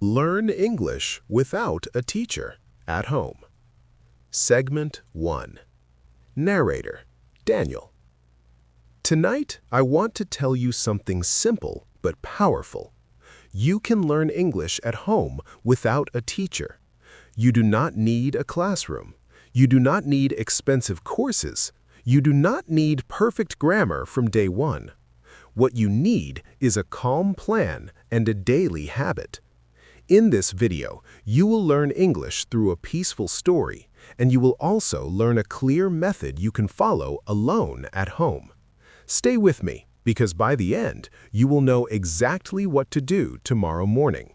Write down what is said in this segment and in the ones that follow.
Learn English without a teacher at home. Segment 1. Narrator, Daniel. Tonight, I want to tell you something simple but powerful. You can learn English at home without a teacher. You do not need a classroom. You do not need expensive courses. You do not need perfect grammar from day one. What you need is a calm plan and a daily habit. In this video, you will learn English through a peaceful story, and you will also learn a clear method you can follow alone at home. Stay with me, because by the end, you will know exactly what to do tomorrow morning.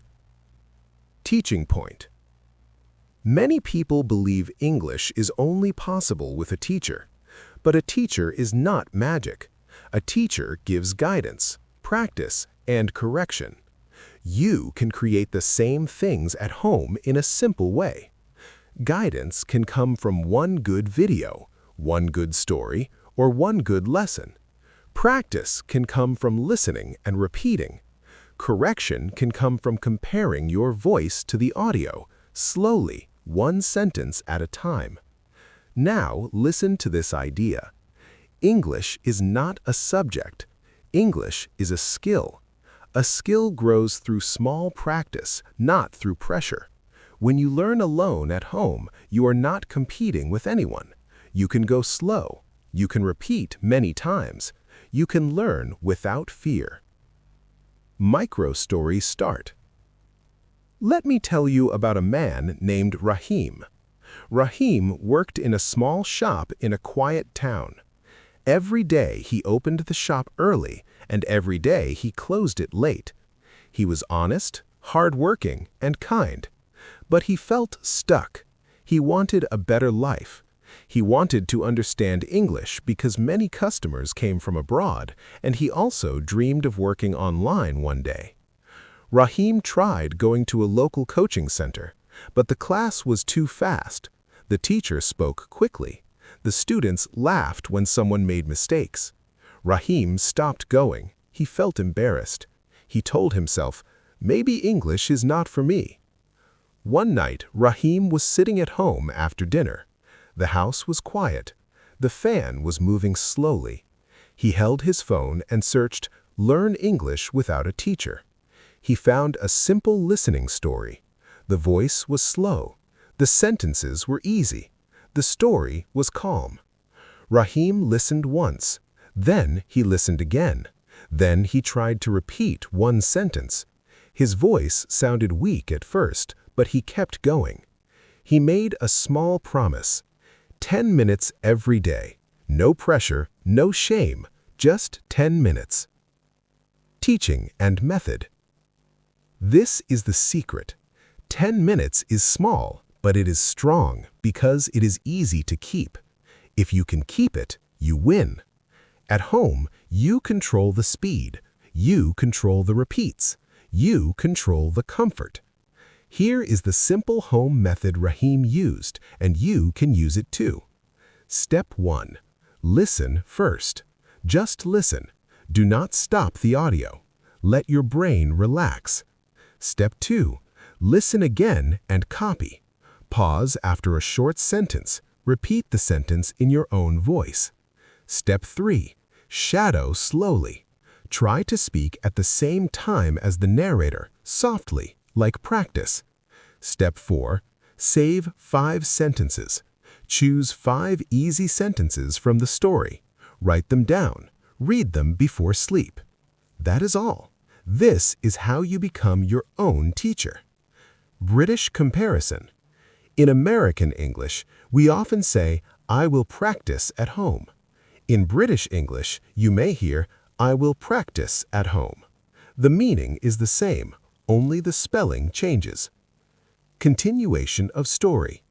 Teaching point. Many people believe English is only possible with a teacher, but a teacher is not magic. A teacher gives guidance, practice, and correction. You can create the same things at home in a simple way. Guidance can come from one good video, one good story, or one good lesson. Practice can come from listening and repeating. Correction can come from comparing your voice to the audio, slowly, one sentence at a time. Now listen to this idea. English is not a subject. English is a skill. A skill grows through small practice, not through pressure. When you learn alone at home, you are not competing with anyone. You can go slow. You can repeat many times. You can learn without fear. Micro-story start. Let me tell you about a man named Rahim. Rahim worked in a small shop in a quiet town. Every day he opened the shop early, and every day he closed it late. He was honest, hard-working, and kind. But he felt stuck. He wanted a better life. He wanted to understand English because many customers came from abroad, and he also dreamed of working online one day. Rahim tried going to a local coaching center, but the class was too fast. The teacher spoke quickly. The students laughed when someone made mistakes. Rahim stopped going. He felt embarrassed. He told himself, maybe English is not for me. One night, Rahim was sitting at home after dinner. The house was quiet. The fan was moving slowly. He held his phone and searched "Learn English without a teacher." He found a simple listening story. The voice was slow. The sentences were easy. The story was calm. Rahim listened once. Then he listened again. Then he tried to repeat one sentence. His voice sounded weak at first, but he kept going. He made a small promise. 10 minutes every day. No pressure, no shame, just 10 minutes. Teaching and method. This is the secret. 10 minutes is small, but it is strong because it is easy to keep. If you can keep it, you win. At home, you control the speed. You control the repeats. You control the comfort. Here is the simple home method Rahim used, and you can use it too. Step 1. Listen first. Just listen. Do not stop the audio. Let your brain relax. Step 2. Listen again and copy. Pause after a short sentence. Repeat the sentence in your own voice. Step 3. Shadow slowly. Try to speak at the same time as the narrator, softly, like practice. Step 4. Save 5 sentences. Choose 5 easy sentences from the story. Write them down. Read them before sleep. That is all. This is how you become your own teacher. British comparison. In American English, we often say, "I will practice at home." In British English, you may hear, "I will practice at home." The meaning is the same, only the spelling changes. Continuation of story.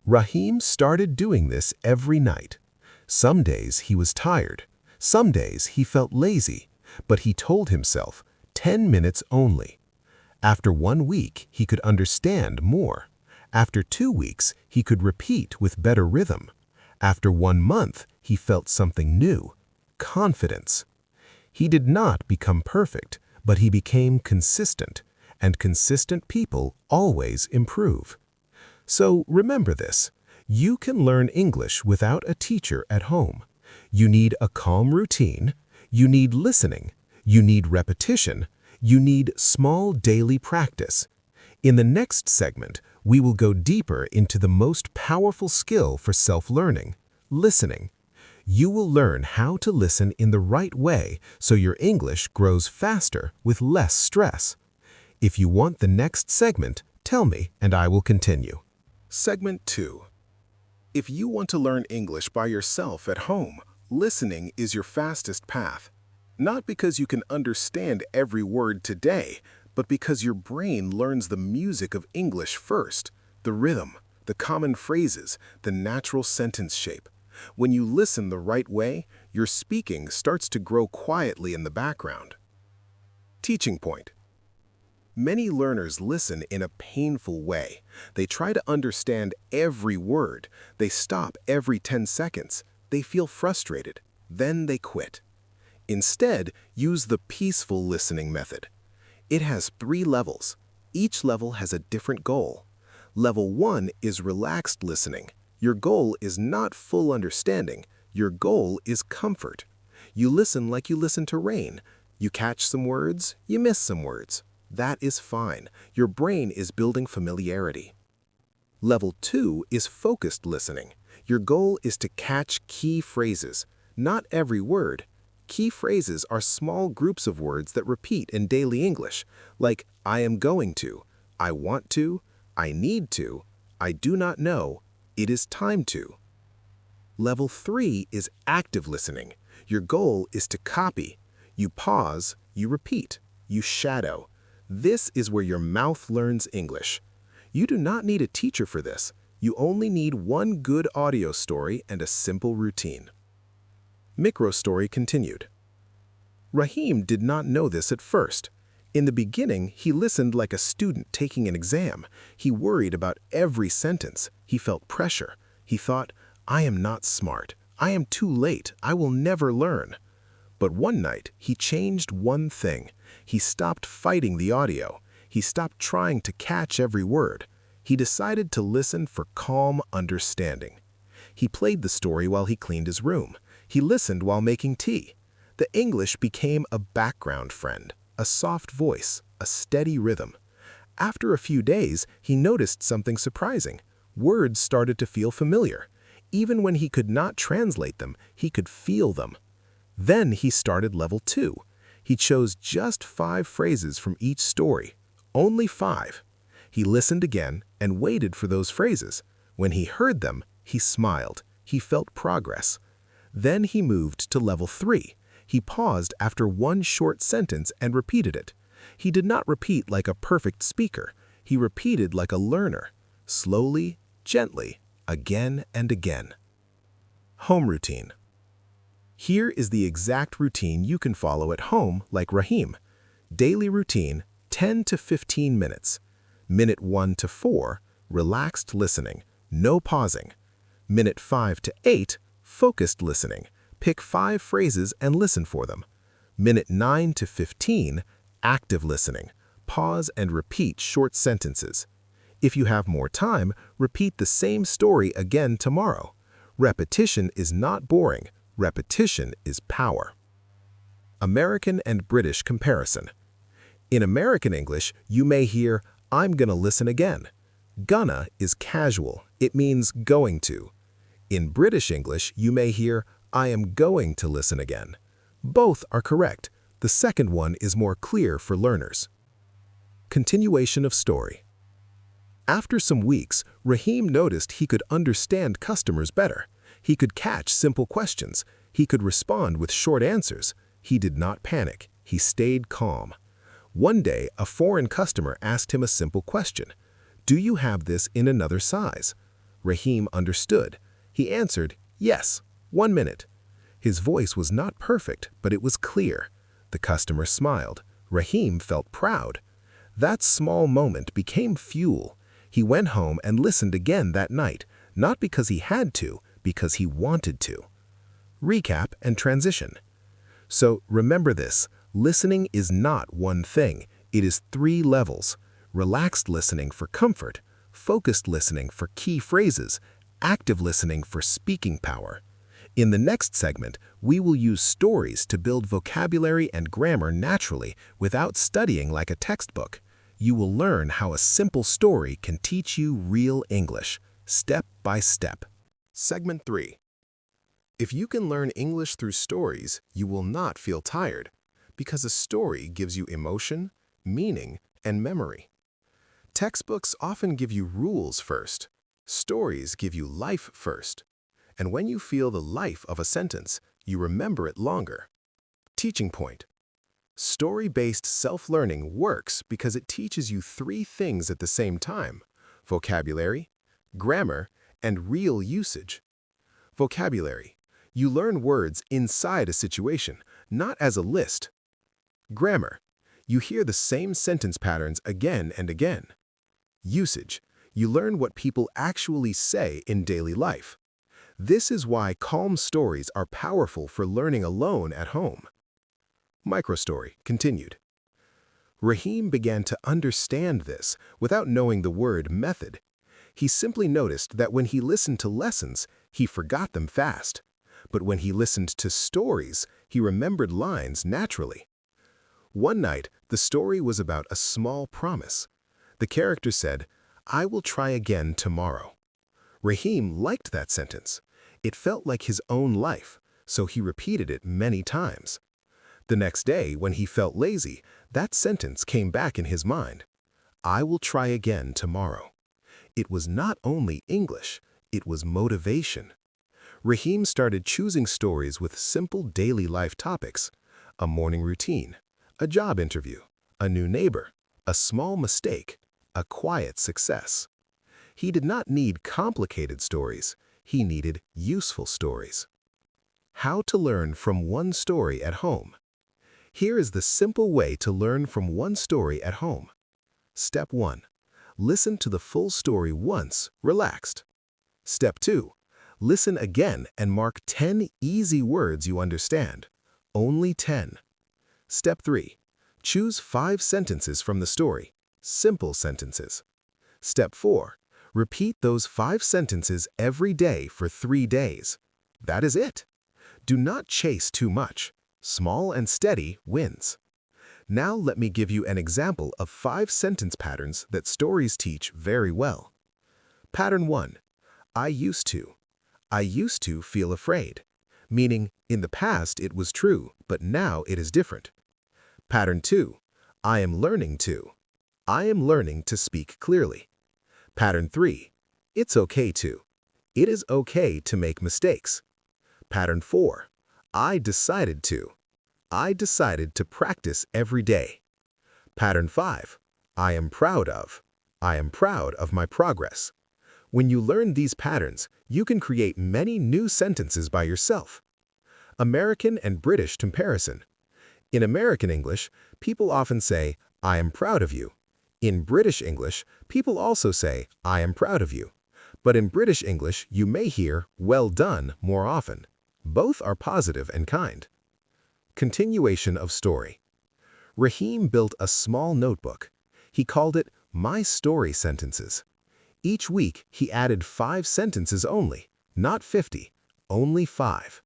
Rahim started doing this every night. Some days he was tired. Some days he felt lazy, but he told himself, 10 minutes only. After 1 week, he could understand more. After 2 weeks, he could repeat with better rhythm. After 1 month, he felt something new, confidence. He did not become perfect, but he became consistent. and consistent people always improve. So remember this, you can learn English without a teacher at home. You need a calm routine, you need listening, you need repetition, you need small daily practice. In the next segment, we will go deeper into the most powerful skill for self-learning, listening. You will learn how to listen in the right way so your English grows faster with less stress. If you want the next segment, tell me and I will continue. Segment 2. If you want to learn English by yourself at home, listening is your fastest path. Not because you can understand every word today, but because your brain learns the music of English first, the rhythm, the common phrases, the natural sentence shape. When you listen the right way, your speaking starts to grow quietly in the background. Teaching point. Many learners listen in a painful way. They try to understand every word. They stop every 10 seconds. They feel frustrated. Then they quit. Instead, use the peaceful listening method. It has 3 levels. Each level has a different goal. Level 1 is relaxed listening. Your goal is not full understanding. Your goal is comfort. You listen like you listen to rain. You catch some words, you miss some words. That is fine. Your brain is building familiarity. Level 2 is focused listening. Your goal is to catch key phrases. Not every word. Key phrases are small groups of words that repeat in daily English, like I am going to, I want to, I need to, I do not know, it is time to. Level 3 is active listening. Your goal is to copy. You pause, you repeat, you shadow. This is where your mouth learns English. You do not need a teacher for this. You only need one good audio story and a simple routine. Micro story continued. Rahim did not know this at first. In the beginning, he listened like a student taking an exam. He worried about every sentence. He felt pressure. He thought, I am not smart. I am too late. I will never learn. But one night, he changed one thing. He stopped fighting the audio. He stopped trying to catch every word. He decided to listen for calm understanding. He played the story while he cleaned his room. He listened while making tea. The English became a background friend, a soft voice, a steady rhythm. After a few days, he noticed something surprising. Words started to feel familiar. Even when he could not translate them, he could feel them. Then he started level 2. He chose just 5 phrases from each story. Only 5. He listened again and waited for those phrases. When he heard them, he smiled. He felt progress. Then he moved to level 3. He paused after one short sentence and repeated it. He did not repeat like a perfect speaker. He repeated like a learner. Slowly, gently, again and again. Home routine. Here is the exact routine you can follow at home like Rahim. Daily routine, 10 to 15 minutes. Minute 1 to 4, relaxed listening, no pausing. Minute 5 to 8, focused listening. Pick 5 phrases and listen for them. Minute 9 to 15, active listening. Pause and repeat short sentences. If you have more time, repeat the same story again tomorrow. Repetition is not boring. Repetition is power. American and British comparison. In American English, you may hear, I'm gonna listen again. Gonna is casual. It means going to. In British English, you may hear, I am going to listen again. Both are correct. The second one is more clear for learners. Continuation of story. After some weeks, Rahim noticed he could understand customers better. He could catch simple questions. He could respond with short answers. He did not panic. He stayed calm. One day, a foreign customer asked him a simple question. Do you have this in another size? Rahim understood. He answered, yes, 1 minute. His voice was not perfect, but it was clear. The customer smiled. Rahim felt proud. That small moment became fuel. He went home and listened again that night, not because he had to, because he wanted to. Recap and transition. So remember this, listening is not one thing. It is 3 levels: relaxed listening for comfort, focused listening for key phrases, active listening for speaking power. In the next segment, we will use stories to build vocabulary and grammar naturally without studying like a textbook. You will learn how a simple story can teach you real English, step by step. Segment 3. If you can learn English through stories, you will not feel tired, because a story gives you emotion, meaning, and memory. Textbooks often give you rules first. Stories give you life first. And when you feel the life of a sentence, you remember it longer. Teaching point. Story-based self-learning works because it teaches you 3 things at the same time: vocabulary, grammar, and real usage. Vocabulary. You learn words inside a situation, not as a list. Grammar. You hear the same sentence patterns again and again. Usage. You learn what people actually say in daily life. This is why calm stories are powerful for learning alone at home. Microstory continued. Raheem began to understand this without knowing the word method. He simply noticed that when he listened to lessons, he forgot them fast. But when he listened to stories, he remembered lines naturally. One night, the story was about a small promise. The character said, "I will try again tomorrow." Raheem liked that sentence. It felt like his own life, so he repeated it many times. The next day, when he felt lazy, that sentence came back in his mind. "I will try again tomorrow." It was not only English, it was motivation. Raheem started choosing stories with simple daily life topics: a morning routine, a job interview, a new neighbor, a small mistake, a quiet success. He did not need complicated stories, he needed useful stories. How to learn from one story at home. Here is the simple way to learn from one story at home. Step 1. Listen to the full story once, relaxed. Step 2. Listen again and mark 10 easy words you understand. Only 10. Step 3. Choose 5 sentences from the story, simple sentences. Step 4. Repeat those 5 sentences every day for 3 days. That is it. Do not chase too much. Small and steady wins. Now let me give you an example of 5 sentence patterns that stories teach very well. Pattern 1. I used to. I used to feel afraid, meaning in the past it was true, but now it is different. Pattern 2. I am learning to. I am learning to speak clearly. Pattern 3. It's okay to. It is okay to make mistakes. Pattern 4. I decided to. I decided to practice every day. Pattern 5. I am proud of. I am proud of my progress. When you learn these patterns, you can create many new sentences by yourself. American and British comparison. In American English, people often say, "I am proud of you." In British English, people also say, "I am proud of you." But in British English, you may hear, "well done" more often. Both are positive and kind. Continuation of story. Raheem built a small notebook. He called it My Story Sentences. Each week, he added 5 sentences only, not 50, only 5.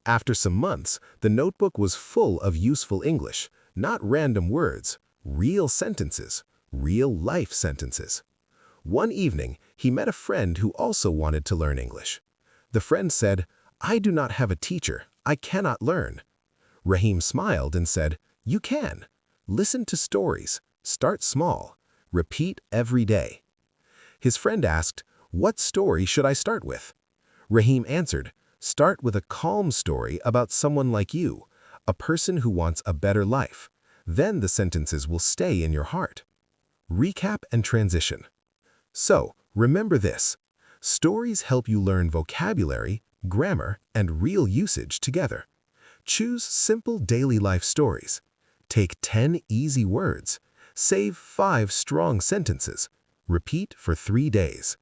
After some months, the notebook was full of useful English, not random words, real sentences, real-life sentences. One evening, he met a friend who also wanted to learn English. The friend said, "I do not have a teacher. I cannot learn." Raheem smiled and said, "You can. Listen to stories. Start small. Repeat every day." His friend asked, "What story should I start with?" Raheem answered, "Start with a calm story about someone like you, a person who wants a better life. Then the sentences will stay in your heart." Recap and transition. So, remember this. Stories help you learn vocabulary, grammar, and real usage together. Choose simple daily life stories. Take 10 easy words. Save 5 strong sentences. Repeat for 3 days.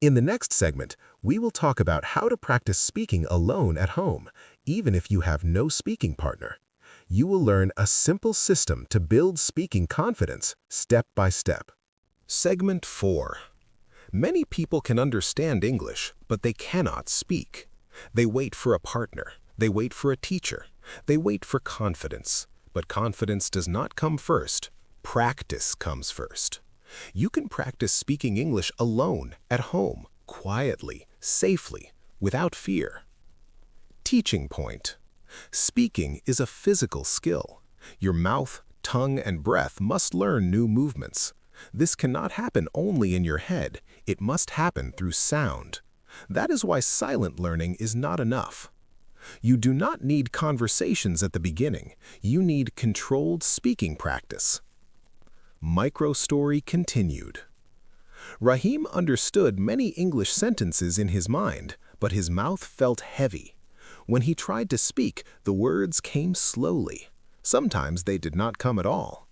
In the next segment, we will talk about how to practice speaking alone at home, even if you have no speaking partner. You will learn a simple system to build speaking confidence step by step. Segment 4. Many people can understand English, but they cannot speak. They wait for a partner. They wait for a teacher. They wait for confidence. But confidence does not come first. Practice comes first. You can practice speaking English alone, at home, quietly, safely, without fear. Teaching point. Speaking is a physical skill. Your mouth, tongue, and breath must learn new movements. This cannot happen only in your head. It must happen through sound. That is why silent learning is not enough. You do not need conversations at the beginning. You need controlled speaking practice. Micro-story continued. Rahim understood many English sentences in his mind, but his mouth felt heavy. When he tried to speak, the words came slowly. Sometimes they did not come at all.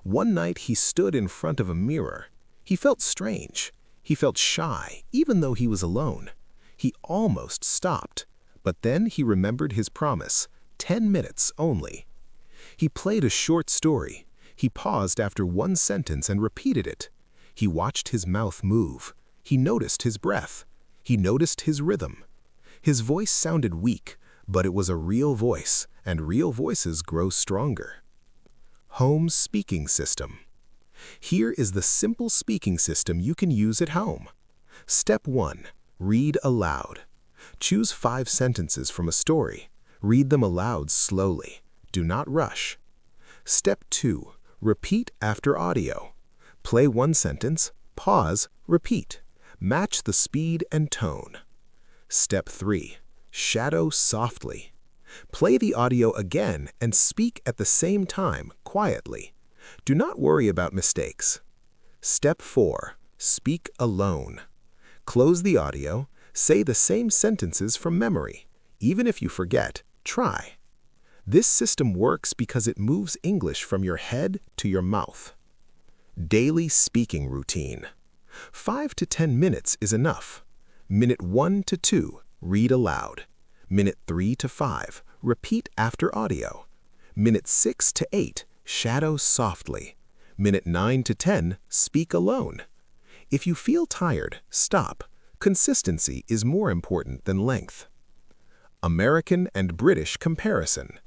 One night he stood in front of a mirror. He felt strange. He felt shy, even though he was alone. He almost stopped, but then he remembered his promise, 10 minutes only. He played a short story. He paused after one sentence and repeated it. He watched his mouth move. He noticed his breath. He noticed his rhythm. His voice sounded weak, but it was a real voice, and real voices grow stronger. Home speaking system. Here is the simple speaking system you can use at home. Step 1. Read aloud. Choose 5 sentences from a story. Read them aloud slowly. Do not rush. Step 2. Repeat after audio. Play one sentence, pause, repeat. Match the speed and tone. Step 3. Shadow softly. Play the audio again and speak at the same time, quietly. Do not worry about mistakes. Step 4. Speak alone. Close the audio. Say the same sentences from memory. Even if you forget, try. This system works because it moves English from your head to your mouth. Daily speaking routine. 5 to 10 minutes is enough. Minute 1 to 2, read aloud. Minute 3 to 5, repeat after audio. Minute 6 to 8, shadow softly. Minute 9 to 10, speak alone. If you feel tired, stop. Consistency is more important than length. American and British comparison.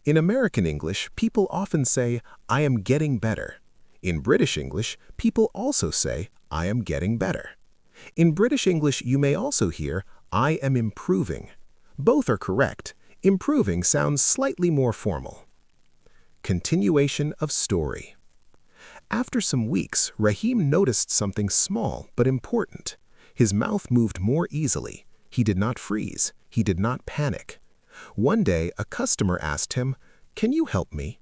In American English, people often say, "I am getting better." In British English, people also say, "I am getting better." In British English, you may also hear, "I am improving." Both are correct. Improving sounds slightly more formal. Continuation of story. After some weeks, Rahim noticed something small but important. His mouth moved more easily. He did not freeze. He did not panic. One day, a customer asked him, "Can you help me?"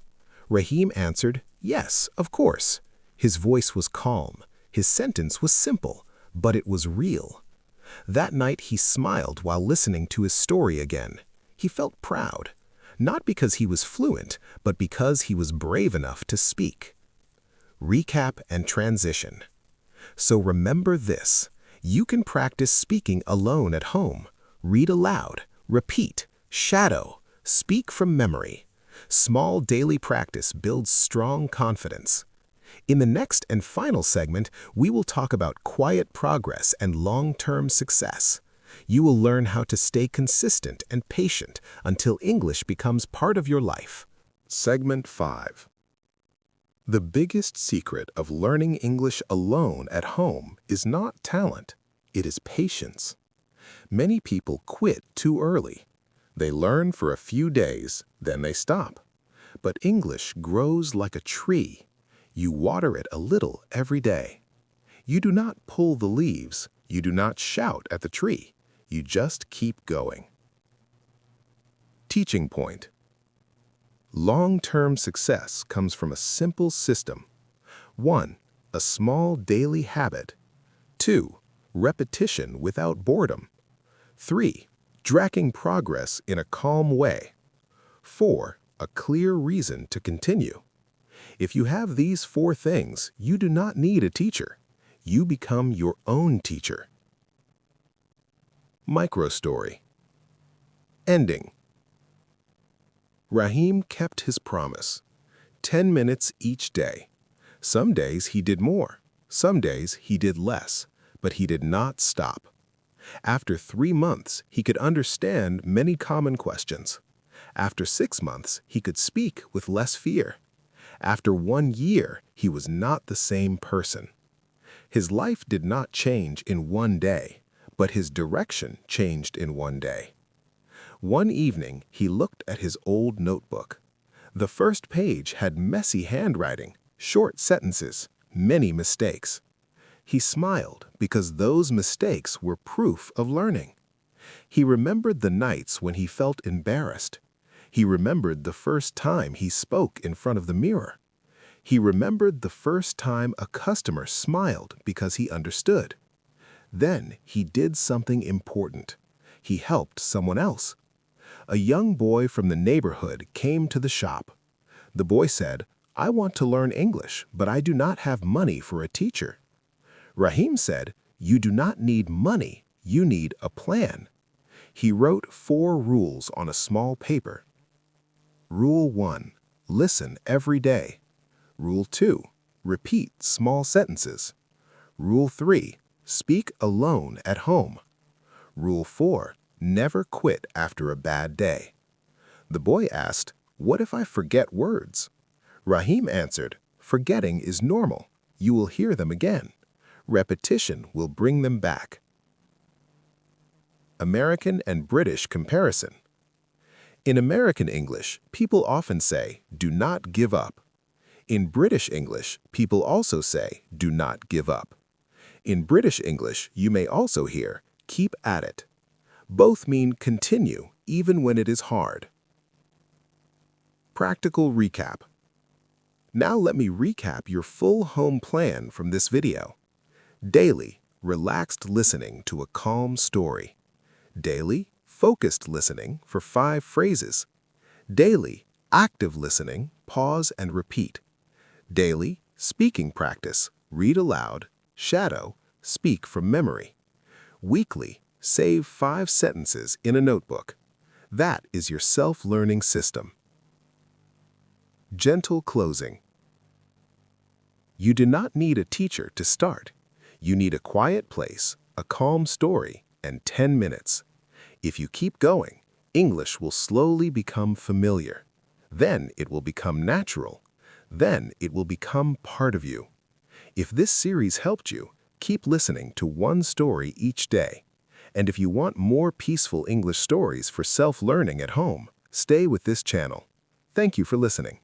Rahim answered, "Yes, of course." His voice was calm. His sentence was simple, but it was real. That night, he smiled while listening to his story again. He felt proud, not because he was fluent, but because he was brave enough to speak. Recap and transition. So remember this. You can practice speaking alone at home. Read aloud, repeat, shadow, speak from memory. Small daily practice builds strong confidence. In the next and final segment, we will talk about quiet progress and long-term success. You will learn how to stay consistent and patient until English becomes part of your life. Segment 5. The biggest secret of learning English alone at home is not talent, it is patience. Many people quit too early. They learn for a few days, then they stop. But English grows like a tree. You water it a little every day. You do not pull the leaves. You do not shout at the tree. You just keep going. Teaching point. Long-term success comes from a simple system. 1. A small daily habit. 2. Repetition without boredom. 3. Tracking progress in a calm way. 4. A clear reason to continue. If you have these 4 things, you do not need a teacher. You become your own teacher. Microstory. Ending. Rahim kept his promise. 10 minutes each day. Some days he did more. Some days he did less. But he did not stop. After 3 months, he could understand many common questions. After 6 months, he could speak with less fear. After 1 year, he was not the same person. His life did not change in 1 day, but his direction changed in 1 day. One evening, he looked at his old notebook. The first page had messy handwriting, short sentences, many mistakes. He smiled because those mistakes were proof of learning. He remembered the nights when he felt embarrassed. He remembered the first time he spoke in front of the mirror. He remembered the first time a customer smiled because he understood. Then he did something important. He helped someone else. A young boy from the neighborhood came to the shop. The boy said, "I want to learn English, but I do not have money for a teacher." Rahim said, "You do not need money, you need a plan." He wrote 4 rules on a small paper. Rule 1. Listen every day. Rule 2. Repeat small sentences. Rule 3. Speak alone at home. Rule 4. Never quit after a bad day. The boy asked, "What if I forget words?" Rahim answered, "Forgetting is normal. You will hear them again. Repetition will bring them back." American and British comparison. In American English, people often say, "Do not give up." In British English, people also say, "Do not give up." In British English, you may also hear, "Keep at it." Both mean continue, even when it is hard. Practical recap. Now let me recap your full home plan from this video. Daily, relaxed listening to a calm story. Daily, focused listening for 5 phrases. Daily, active listening, pause and repeat. Daily, speaking practice, read aloud, shadow, speak from memory. Weekly, save 5 sentences in a notebook. That is your self-learning system. Gentle closing. You do not need a teacher to start. You need a quiet place, a calm story, and 10 minutes. If you keep going, English will slowly become familiar. Then it will become natural. Then it will become part of you. If this series helped you, keep listening to 1 story each day. And if you want more peaceful English stories for self-learning at home, stay with this channel. Thank you for listening.